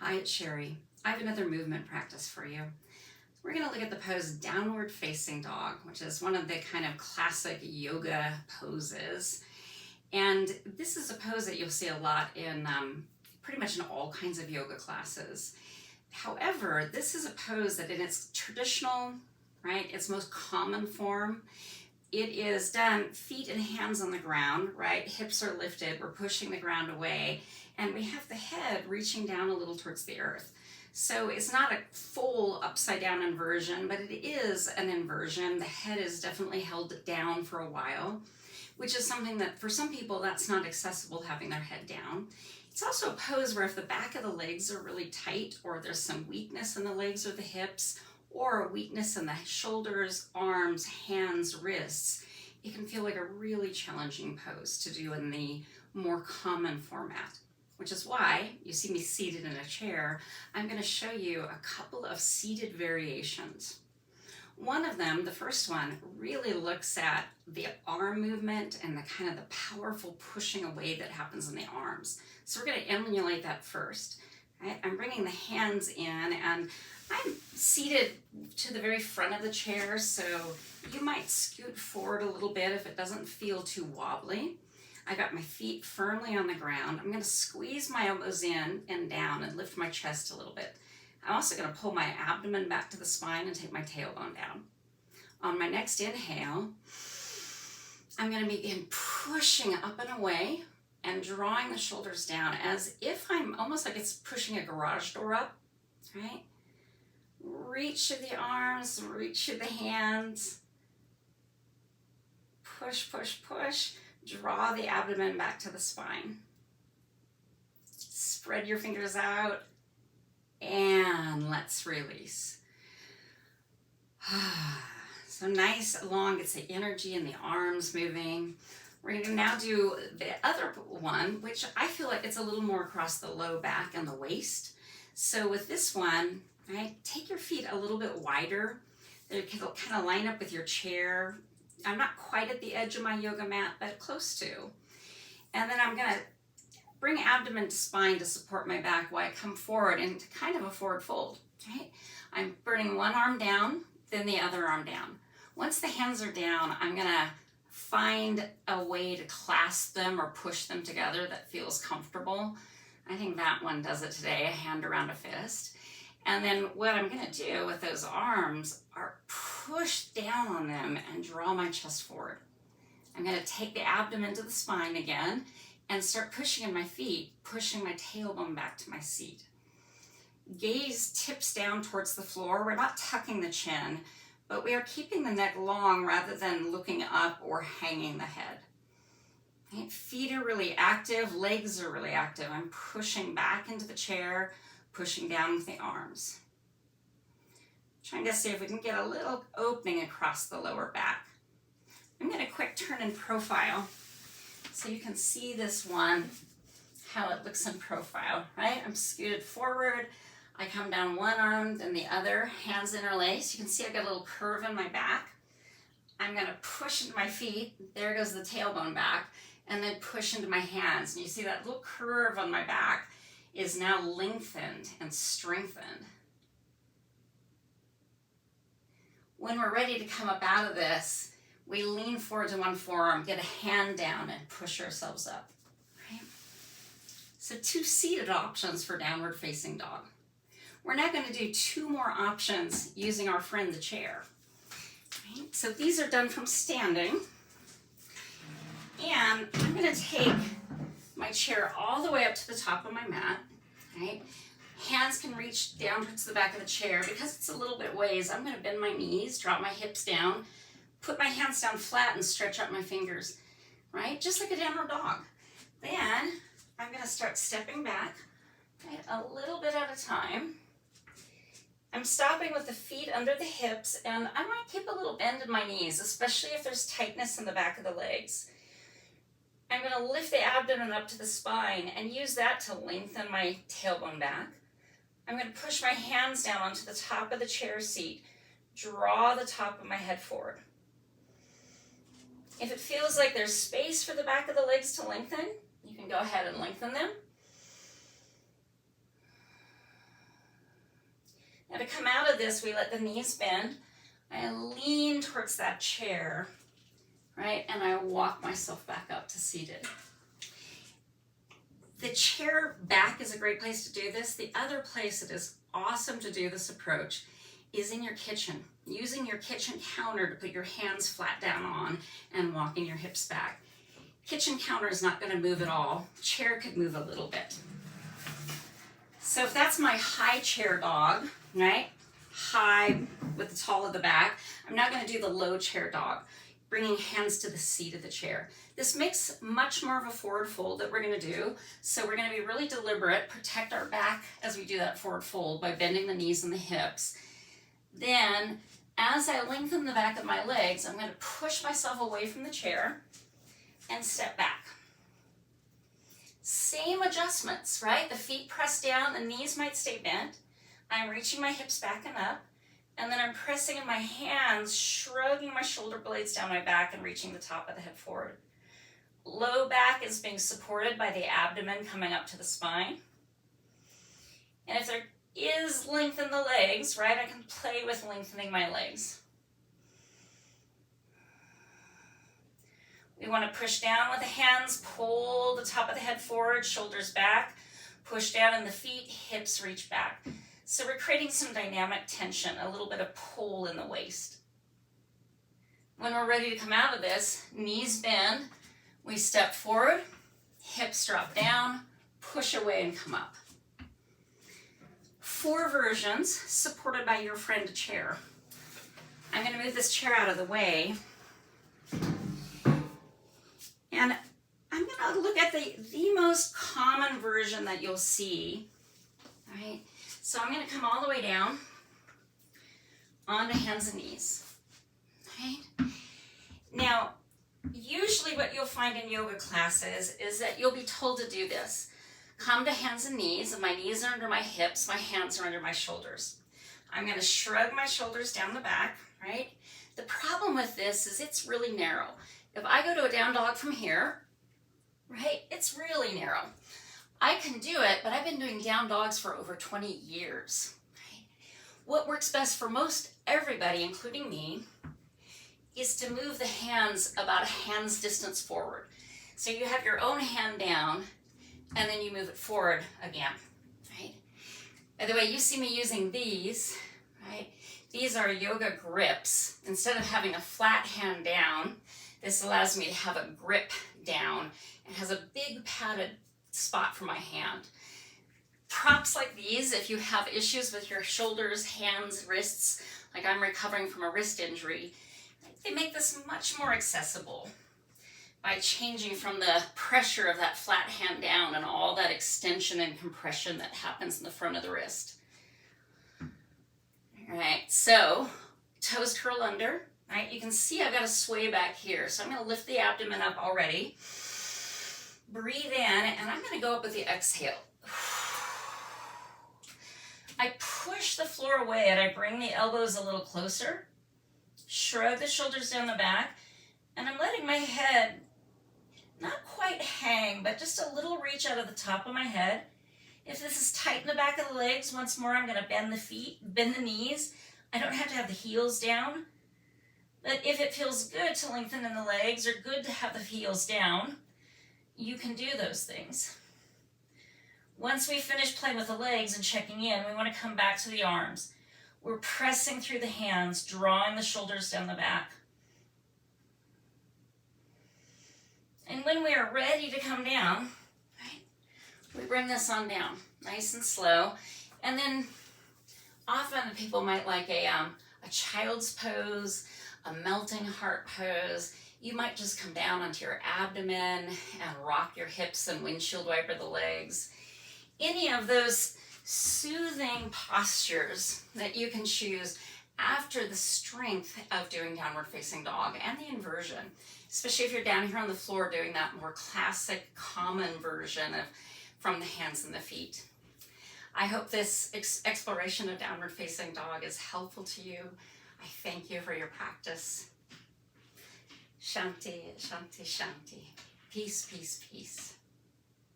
Hi, it's Sherry. I have another movement practice for you. We're going to look at the pose downward facing dog, which is one of the kind of classic yoga poses. And this is a pose that you'll see a lot in pretty much in all kinds of yoga classes. However, this is a pose that in its traditional, right, its most common form, it is done feet and hands on the ground, right? Hips are lifted, we're pushing the ground away, and we have the head reaching down a little towards the earth. So it's not a full upside down inversion, but it is an inversion. The head is definitely held down for a while, which is something that for some people that's not accessible, having their head down. It's also a pose where if the back of the legs are really tight, or there's some weakness in the legs or the hips, or a weakness in the shoulders, arms, hands, wrists, it can feel like a really challenging pose to do in the more common format, which is why you see me seated in a chair. I'm going to show you a couple of seated variations. One of them, the first one, really looks at the arm movement and the kind of the powerful pushing away that happens in the arms. So we're going to emulate that first. Right? I'm bringing the hands in, and I'm seated to the very front of the chair, so you might scoot forward a little bit if it doesn't feel too wobbly. I got my feet firmly on the ground. I'm going to squeeze my elbows in and down and lift my chest a little bit. I'm also going to pull my abdomen back to the spine and take my tailbone down. On my next inhale, I'm going to begin pushing up and away and drawing the shoulders down as if I'm almost like it's pushing a garage door up, right? Reach through the arms, reach through the hands. Push, push, push. Draw the abdomen back to the spine. Spread your fingers out and let's release. So nice, long, it's the energy in the arms moving. We're going to now do the other one, which I feel like it's a little more across the low back and the waist. So with this one, right, take your feet a little bit wider. They can kind of line up with your chair. I'm not quite at the edge of my yoga mat, but close to. And then I'm going to bring abdomen to spine to support my back while I come forward into kind of a forward fold. Right? I'm burning one arm down, then the other arm down. Once the hands are down, I'm going to find a way to clasp them or push them together that feels comfortable. I think that one does it today, a hand around a fist. And then what I'm going to do with those arms are push down on them and draw my chest forward. I'm going to take the abdomen to the spine again and start pushing in my feet, pushing my tailbone back to my seat. Gaze tips down towards the floor. We're not tucking the chin, but we are keeping the neck long rather than looking up or hanging the head. Right? Feet are really active, legs are really active. I'm pushing back into the chair, pushing down with the arms. Trying to see if we can get a little opening across the lower back. I'm going to quick turn in profile so you can see this one, how it looks in profile, right? I'm scooted forward. I come down one arm, then the other, hands interlaced. You can see I've got a little curve in my back. I'm going to push into my feet. There goes the tailbone back. And then push into my hands. And you see that little curve on my back is now lengthened and strengthened. When we're ready to come up out of this, we lean forward to one forearm, get a hand down, and push ourselves up. Right? So 2 seated options for downward facing dog. We're now going to do 2 more options using our friend the chair. Right? So these are done from standing. And I'm going to take my chair all the way up to the top of my mat. Right? Hands can reach down towards the back of the chair. Because it's a little bit ways, I'm going to bend my knees, drop my hips down, put my hands down flat and stretch out my fingers, right? Just like a downward dog. Then I'm going to start stepping back, right, a little bit at a time. I'm stopping with the feet under the hips, and I might keep a little bend in my knees, especially if there's tightness in the back of the legs. I'm going to lift the abdomen up to the spine and use that to lengthen my tailbone back. I'm going to push my hands down onto the top of the chair seat, draw the top of my head forward. If it feels like there's space for the back of the legs to lengthen, you can go ahead and lengthen them. Now to come out of this, we let the knees bend. I lean towards that chair, right? And I walk myself back up to seated. The chair back is a great place to do this. The other place it is awesome to do this approach is in your kitchen, using your kitchen counter to put your hands flat down on and walking your hips back. Kitchen counter is not going to move at all. Chair could move a little bit. So if that's my high chair dog, right? High with the tall of the back, I'm now going to do the low chair dog, bringing hands to the seat of the chair. This makes much more of a forward fold that we're going to do. So we're going to be really deliberate, protect our back as we do that forward fold by bending the knees and the hips. Then, as I lengthen the back of my legs, I'm going to push myself away from the chair and step back. Same adjustments, right? The feet press down, the knees might stay bent. I'm reaching my hips back and up, and then I'm pressing in my hands, shrugging my shoulder blades down my back and reaching the top of the head forward. Low back is being supported by the abdomen coming up to the spine. And if there is length in the legs, right, I can play with lengthening my legs. We want to push down with the hands, pull the top of the head forward, shoulders back, push down in the feet, hips reach back. So we're creating some dynamic tension, a little bit of pull in the waist. When we're ready to come out of this, knees bend, we step forward, hips drop down, push away and come up. 4 versions supported by your friend chair. I'm going to move this chair out of the way. And I'm going to look at the most common version that you'll see. All right. So I'm going to come all the way down onto hands and knees. Right? Now, usually what you'll find in yoga classes is that you'll be told to do this. Come to hands and knees, and my knees are under my hips, my hands are under my shoulders. I'm going to shrug my shoulders down the back, right? The problem with this is it's really narrow. If I go to a down dog from here, right, it's really narrow. I can do it, but I've been doing down dogs for over 20 years. Right? What works best for most everybody, including me, is to move the hands about a hand's distance forward. So you have your own hand down, and then you move it forward again, right? By the way, you see me using these, right? These are yoga grips. Instead of having a flat hand down, this allows me to have a grip down and has a big padded spot for my hand. Props like these, if you have issues with your shoulders, hands, wrists, like I'm recovering from a wrist injury, they make this much more accessible by changing from the pressure of that flat hand down and all that extension and compression that happens in the front of the wrist. All right, so toes curl under, right? You can see I've got a sway back here, so I'm going to lift the abdomen up already. Breathe in, and I'm going to go up with the exhale. I push the floor away and I bring the elbows a little closer, shrug the shoulders down the back, and I'm letting my head not quite hang, but just a little reach out of the top of my head. If this is tight in the back of the legs, once more, I'm going to bend the feet, bend the knees. I don't have to have the heels down. But if it feels good to lengthen in the legs or good to have the heels down, you can do those things. Once we finish playing with the legs and checking in, we want to come back to the arms. We're pressing through the hands, drawing the shoulders down the back. And when we are ready to come down, right, we bring this on down, nice and slow. And then often people might like a child's pose, a melting heart pose. You might just come down onto your abdomen and rock your hips and windshield wiper the legs. Any of those soothing postures that you can choose after the strength of doing downward facing dog and the inversion, especially if you're down here on the floor doing that more classic common version of from the hands and the feet. I hope this exploration of downward facing dog is helpful to you. I thank you for your practice. Shanti, shanti, shanti. Peace, peace, peace.